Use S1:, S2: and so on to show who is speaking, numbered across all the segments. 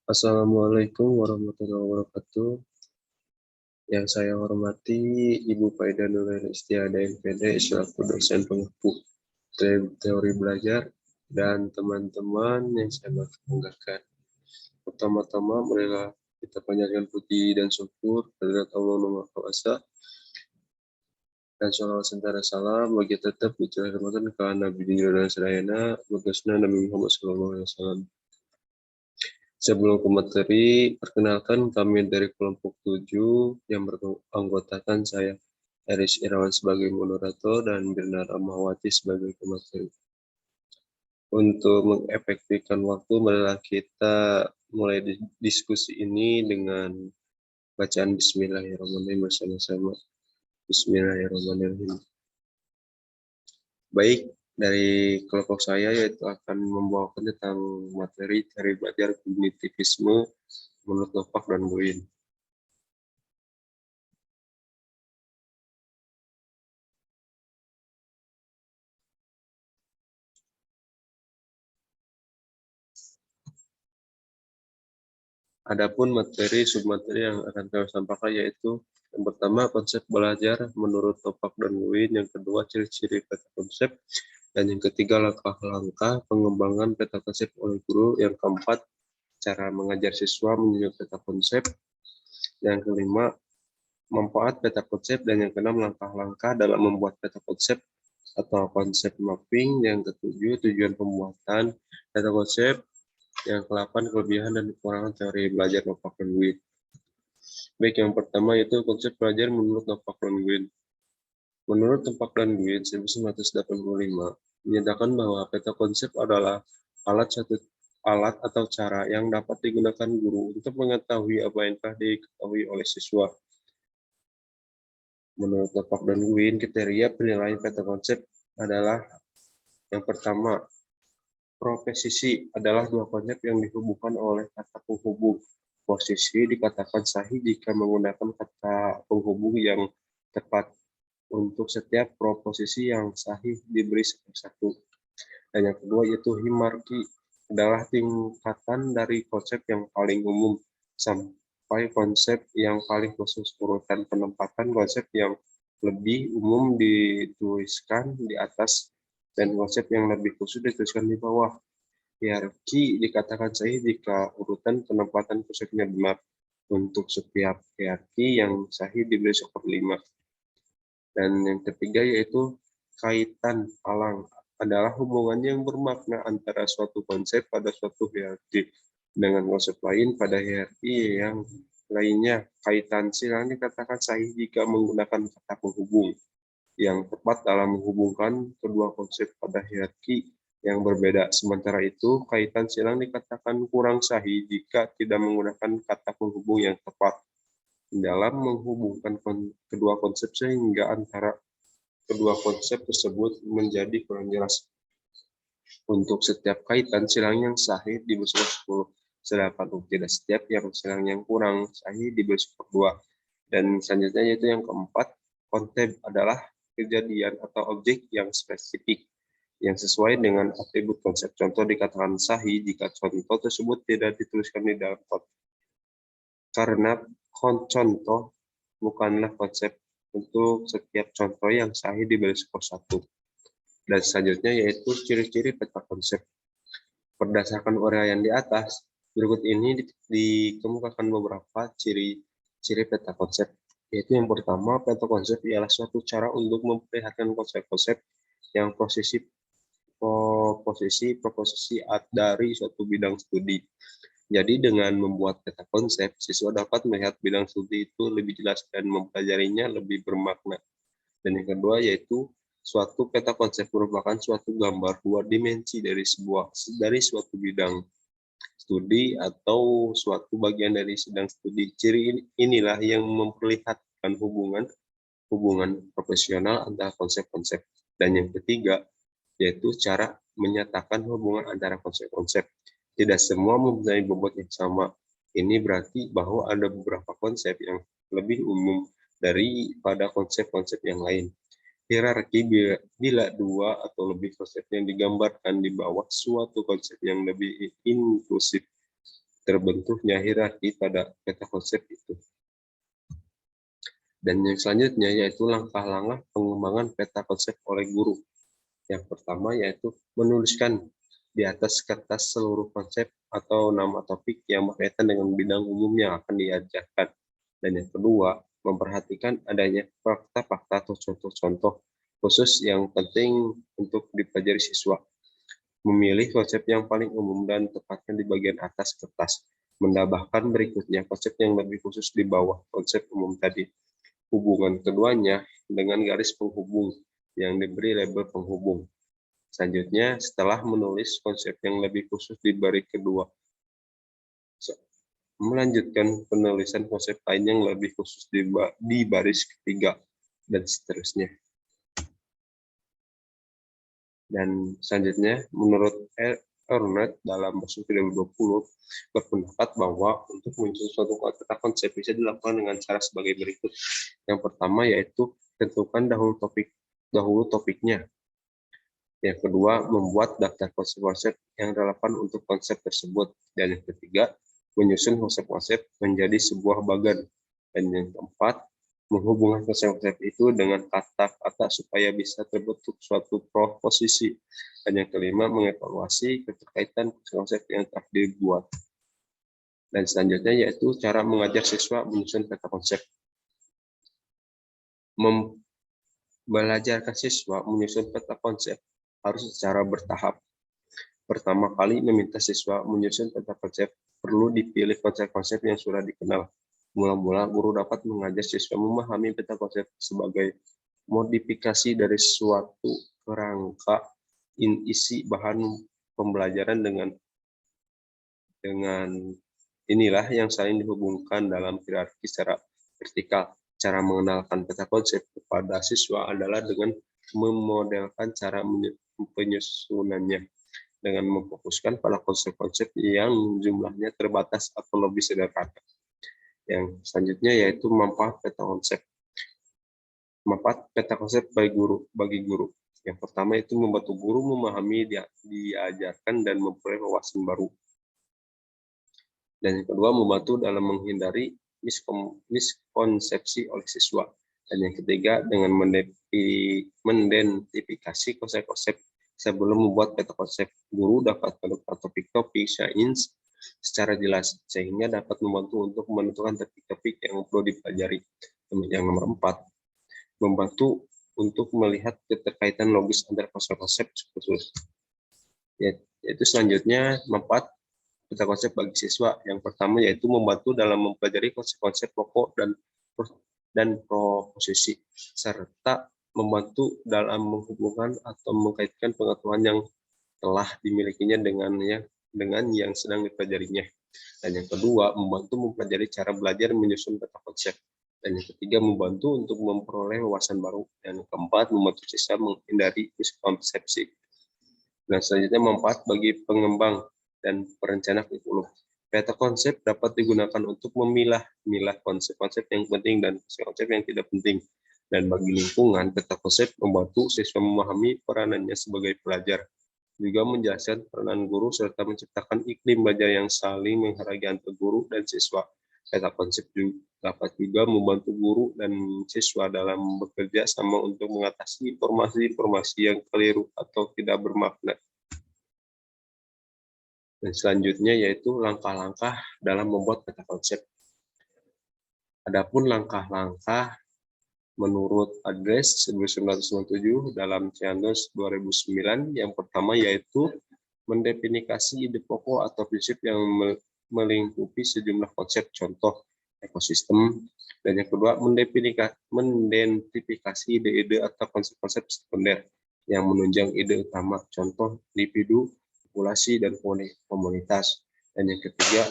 S1: Assalamualaikum warahmatullahi wabarakatuh. Yang saya hormati Ibu Faida Nurul Istiada MPD selaku dosen pengampu teori belajar dan teman-teman yang saya banggakan. Pertama-tama marilah kita panjatkan puji dan syukur kehadirat Allah Maha Kuasa dan sholawat serta salam bagi tetap bicara kehormatan ke Nabi dan Sedayana bagasna Nabi Muhammad SAW. Sebelum ke materi, perkenalkan kami dari kelompok 7 yang beranggotakan saya, Eris Irawan sebagai moderator dan Birna Rahmawati sebagai pemateri. Untuk mengefektifkan waktu, marilah kita mulai diskusi ini dengan bacaan Bismillahirrahmanirrahim bersama-sama. Bismillahirrahmanirrahim. Baik, dari kelompok saya yaitu akan membawakan tentang materi cari belajar kognitivisme menurut Lopak dan Guin. Adapun materi submateri yang akan kami sampaikan yaitu yang pertama konsep belajar menurut Lopak dan Guin, yang kedua ciri-ciri peta konsep, dan yang ketiga langkah-langkah pengembangan peta konsep oleh guru, yang keempat cara mengajar siswa menyusun peta konsep, yang kelima manfaat peta konsep, dan yang keenam langkah-langkah dalam membuat peta konsep atau konsep mapping, yang ketujuh tujuan pembuatan peta konsep, yang ke-8 kelebihan dan kekurangan teori belajar Lopak dan Guin. Baik, yang pertama yaitu konsep belajar menurut Lopak dan Guin. Menurut Lopak dan Guin 1985 menyatakan bahwa peta konsep adalah alat atau cara yang dapat digunakan guru untuk mengetahui apa yang telah diketahui oleh siswa. Menurut Lopak dan Guin, kriteria penilaian peta konsep adalah yang pertama, proposisi adalah dua konsep yang dihubungkan oleh kata penghubung. Posisi dikatakan sahih jika menggunakan kata penghubung yang tepat. Untuk setiap proposisi yang sahih diberi satu. Dan yang kedua yaitu hierarki adalah tingkatan dari konsep yang paling umum sampai konsep yang paling khusus. Urutan penempatan konsep yang lebih umum dituliskan di atas dan konsep yang lebih khusus dituliskan di bawah. Hierarki dikatakan sahih jika urutan penempatan konsepnya benar. Untuk setiap hierarki yang sahih diberi skor 5. Dan yang ketiga yaitu kaitan alang adalah hubungan yang bermakna antara suatu konsep pada suatu hierarki dengan konsep lain pada hierarki yang lainnya. Kaitan silang dikatakan sahih jika menggunakan kata penghubung yang tepat dalam menghubungkan kedua konsep pada hierarki yang berbeda. Sementara itu, kaitan silang dikatakan kurang sahih jika tidak menggunakan kata penghubung yang tepat dalam menghubungkan kedua konsep sehingga antara kedua konsep tersebut menjadi kurang jelas. Untuk setiap kaitan silang yang sahih diberi skor 10, sedangkan untuk tidak setiap yang silang yang kurang sahih diberi skor 2. Dan selanjutnya yaitu yang keempat, konteks adalah kejadian atau objek yang spesifik yang sesuai dengan atribut konsep. Contoh dikatakan sahih jika contoh tersebut tidak dituliskan di dalam konteks. Karena contoh bukanlah konsep. Untuk setiap contoh yang sahih diberi skor 1. Dan selanjutnya yaitu ciri-ciri peta konsep. Berdasarkan uraian di atas, berikut ini dikemukakan beberapa ciri-ciri peta konsep. Yaitu yang pertama, peta konsep ialah suatu cara untuk memperlihatkan konsep-konsep yang proposisi dari suatu bidang studi. Jadi dengan membuat peta konsep, siswa dapat melihat bidang studi itu lebih jelas dan mempelajarinya lebih bermakna. Dan yang kedua yaitu suatu peta konsep merupakan suatu gambar dua dimensi dari suatu bidang studi atau suatu bagian dari sedang studi. Ciri inilah yang memperlihatkan hubungan profesional antara konsep-konsep. Dan yang ketiga yaitu cara menyatakan hubungan antara konsep-konsep. Tidak semua mempunyai bobot yang sama. Ini berarti bahwa ada beberapa konsep yang lebih umum daripada konsep-konsep yang lain. Hierarki bila dua atau lebih konsep yang digambarkan di bawah suatu konsep yang lebih inklusif. terbentuknya hierarki pada peta konsep itu. Dan yang selanjutnya yaitu langkah-langkah pengembangan peta konsep oleh guru. Yang pertama yaitu menuliskan di atas kertas seluruh konsep atau nama topik yang berkaitan dengan bidang umum yang akan diajarkan. Dan yang kedua, memperhatikan adanya fakta-fakta atau contoh-contoh khusus yang penting untuk dipelajari siswa. Memilih konsep yang paling umum dan tepatkan di bagian atas kertas. Menambahkan berikutnya konsep yang lebih khusus di bawah konsep umum tadi. Hubungan keduanya dengan garis penghubung yang diberi label penghubung. Selanjutnya, setelah menulis konsep yang lebih khusus di baris kedua, melanjutkan penulisan konsep lain yang lebih khusus di baris ketiga, dan seterusnya. Dan selanjutnya, menurut Ernest dalam versi 2020 berpendapat bahwa untuk menyusun suatu peta konsep bisa dilakukan dengan cara sebagai berikut. Yang pertama yaitu tentukan dahulu topiknya. Yang kedua, membuat daftar konsep-konsep yang relevan untuk konsep tersebut. Dan yang ketiga, menyusun konsep-konsep menjadi sebuah bagan. Dan yang keempat, menghubungkan konsep-konsep itu dengan kata-kata supaya bisa terbentuk suatu proposisi. Dan yang kelima, mengevaluasi keterkaitan konsep yang telah dibuat. Dan selanjutnya yaitu cara mengajar siswa menyusun peta konsep. Belajarkan siswa menyusun peta konsep harus secara bertahap. Pertama kali meminta siswa menyusun peta konsep, perlu dipilih konsep-konsep yang sudah dikenal. Mula-mula, guru dapat mengajar siswa memahami peta konsep sebagai modifikasi dari suatu kerangka isi bahan pembelajaran dengan inilah yang saling dihubungkan dalam hierarki secara vertikal. Cara mengenalkan peta konsep kepada siswa adalah dengan memodelkan cara penyusunannya dengan memfokuskan pada konsep-konsep yang jumlahnya terbatas atau lebih sederhana. Yang selanjutnya yaitu manfaat peta konsep. Manfaat peta konsep bagi guru. Yang pertama itu membantu guru memahami, diajarkan, dan memperoleh wawasan baru. Dan yang kedua, membantu dalam menghindari miskonsepsi oleh siswa. Dan yang ketiga, dengan mendentifikasi konsep-konsep sebelum membuat peta konsep, guru dapat menemukan topik-topik sains secara jelas, sehingga dapat membantu untuk menentukan topik-topik yang perlu dipelajari. Yang nomor 4, membantu untuk melihat keterkaitan logis antara konsep-konsep khusus. Yaitu selanjutnya, manfaat peta konsep bagi siswa. Yang pertama yaitu membantu dalam mempelajari konsep-konsep pokok dan proposisi, serta membantu dalam menghubungkan atau mengkaitkan pengetahuan yang telah dimilikinya dengan yang sedang dipelajarinya. Dan yang kedua, membantu mempelajari cara belajar menyusun peta konsep. Dan yang ketiga, membantu untuk memperoleh wawasan baru. Dan yang keempat, membantu siswa menghindari miskonsepsi. Dan selanjutnya, manfaat bagi pengembang dan perencana kurikulum. Peta konsep dapat digunakan untuk memilah konsep-konsep yang penting dan konsep-konsep yang tidak penting. Dan bagi lingkungan, peta konsep membantu siswa memahami peranannya sebagai pelajar, juga menjelaskan peranan guru serta menciptakan iklim belajar yang saling menghargai antar guru dan siswa. Peta konsep dapat juga membantu guru dan siswa dalam bekerja sama untuk mengatasi informasi-informasi yang keliru atau tidak bermakna. Dan selanjutnya yaitu langkah-langkah dalam membuat peta konsep. Adapun langkah-langkah menurut Adres 1997 dalam Ciandos 2009, yang pertama yaitu mendefinisikan ide pokok atau prinsip yang melingkupi sejumlah konsep, contoh ekosistem. Dan yang kedua, mendentifikasi ide-ide atau konsep-konsep sekunder yang menunjang ide utama, contoh individu, populasi, dan komunitas. Dan yang ketiga,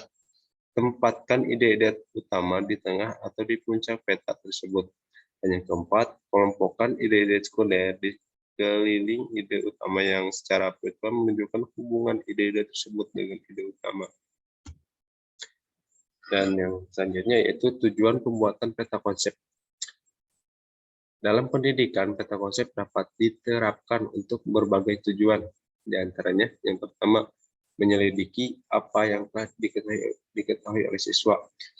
S1: tempatkan ide-ide utama di tengah atau di puncak peta tersebut. Dan yang keempat, kelompokkan ide-ide sekunder di keliling ide utama yang secara virtual menunjukkan hubungan ide-ide tersebut dengan ide utama. Dan yang selanjutnya yaitu tujuan pembuatan peta konsep. Dalam pendidikan, peta konsep dapat diterapkan untuk berbagai tujuan. Di antaranya, yang pertama, menyelidiki apa yang telah diketahui oleh siswa.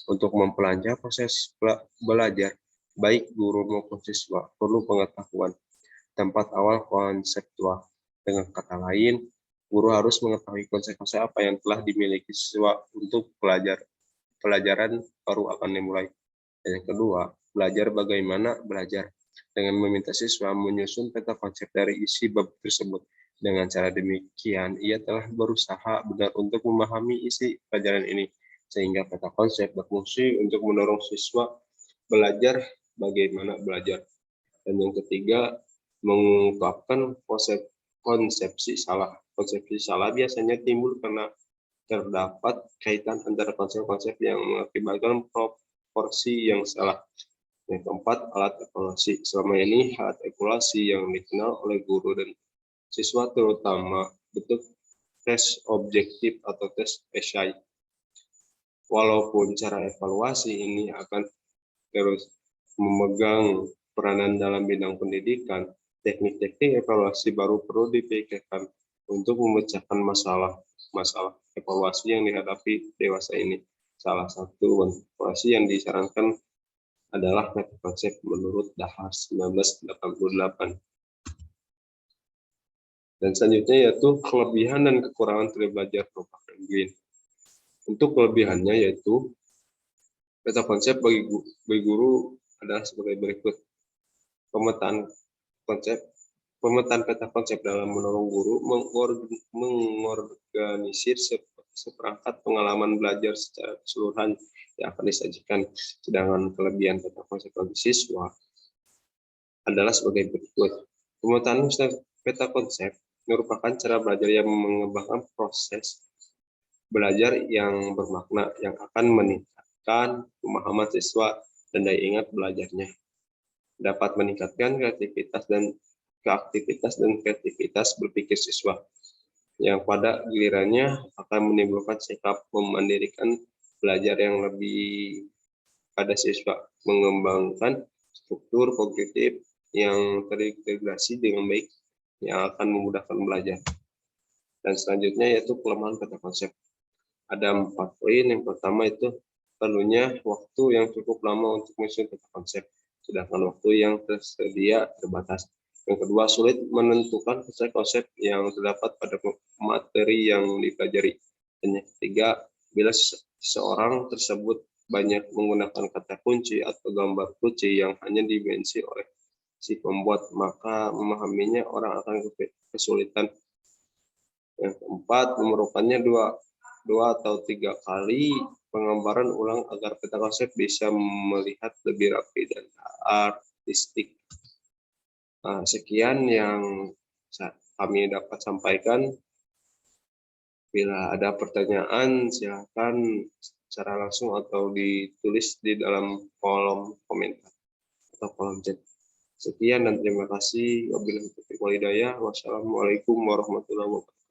S1: Untuk mempelajari proses belajar, baik guru maupun siswa perlu pengetahuan tempat awal konseptual. Dengan kata lain, guru harus mengetahui konsep-konsep apa yang telah dimiliki siswa untuk pelajaran baru akan dimulai. Dan yang kedua, belajar bagaimana belajar. Dengan meminta siswa menyusun peta konsep dari isi bab tersebut. Dengan cara demikian, ia telah berusaha benar untuk memahami isi pelajaran ini, sehingga peta konsep berfungsi untuk mendorong siswa belajar bagaimana belajar. Dan yang ketiga, mengungkapkan konsepsi salah. Konsepsi salah biasanya timbul karena terdapat kaitan antara konsep-konsep yang mengakibatkan proporsi yang salah. Yang keempat, alat evaluasi. Selama ini, alat evaluasi yang dikenal oleh guru dan siswa terutama bentuk tes objektif atau tes esai. Walaupun cara evaluasi ini akan terus memegang peranan dalam bidang pendidikan, teknik-teknik evaluasi baru perlu dipikirkan untuk memecahkan masalah evaluasi yang dihadapi dewasa ini. Salah satu evaluasi yang disarankan adalah metode konsep menurut Dahar 1988. Dan selanjutnya yaitu kelebihan dan kekurangan teori belajar merupakan Green. Untuk kelebihannya yaitu peta konsep bagi guru adalah sebagai berikut. Pemetaan peta konsep dalam mendorong guru mengorganisir seperangkat pengalaman belajar secara keseluruhan yang akan disajikan. Sedangkan kelebihan peta konsep bagi siswa adalah sebagai berikut. Pemetaan peta konsep merupakan cara belajar yang mengembangkan proses belajar yang bermakna yang akan meningkatkan pemahaman siswa dan daya ingat belajarnya. Dapat meningkatkan kreativitas dan kreativitas berpikir siswa, yang pada gilirannya akan menimbulkan sikap memandirikan belajar yang lebih pada siswa, mengembangkan struktur kognitif yang terintegrasi dengan baik yang akan memudahkan belajar. Dan selanjutnya yaitu kelemahan peta konsep. Ada 4 poin. Yang pertama itu perlunya waktu yang cukup lama untuk menyusun peta konsep, sedangkan waktu yang tersedia terbatas. Yang kedua, sulit menentukan konsep yang terdapat pada materi yang dipelajari. Dan yang ketiga, bila seseorang tersebut banyak menggunakan kata kunci atau gambar kunci yang hanya dimensi oleh si pembuat, maka memahaminya orang akan kesulitan. Yang keempat, memerlukannya dua atau 3 kali penggambaran ulang agar peta konsep bisa melihat lebih rapi dan artistik. Sekian yang kami dapat sampaikan. Bila ada pertanyaan, silakan secara langsung atau ditulis di dalam kolom komentar atau kolom chat. Sekian dan terima kasih. Wabillahi taufiq wal hidayah. Wassalamualaikum warahmatullahi wabarakatuh.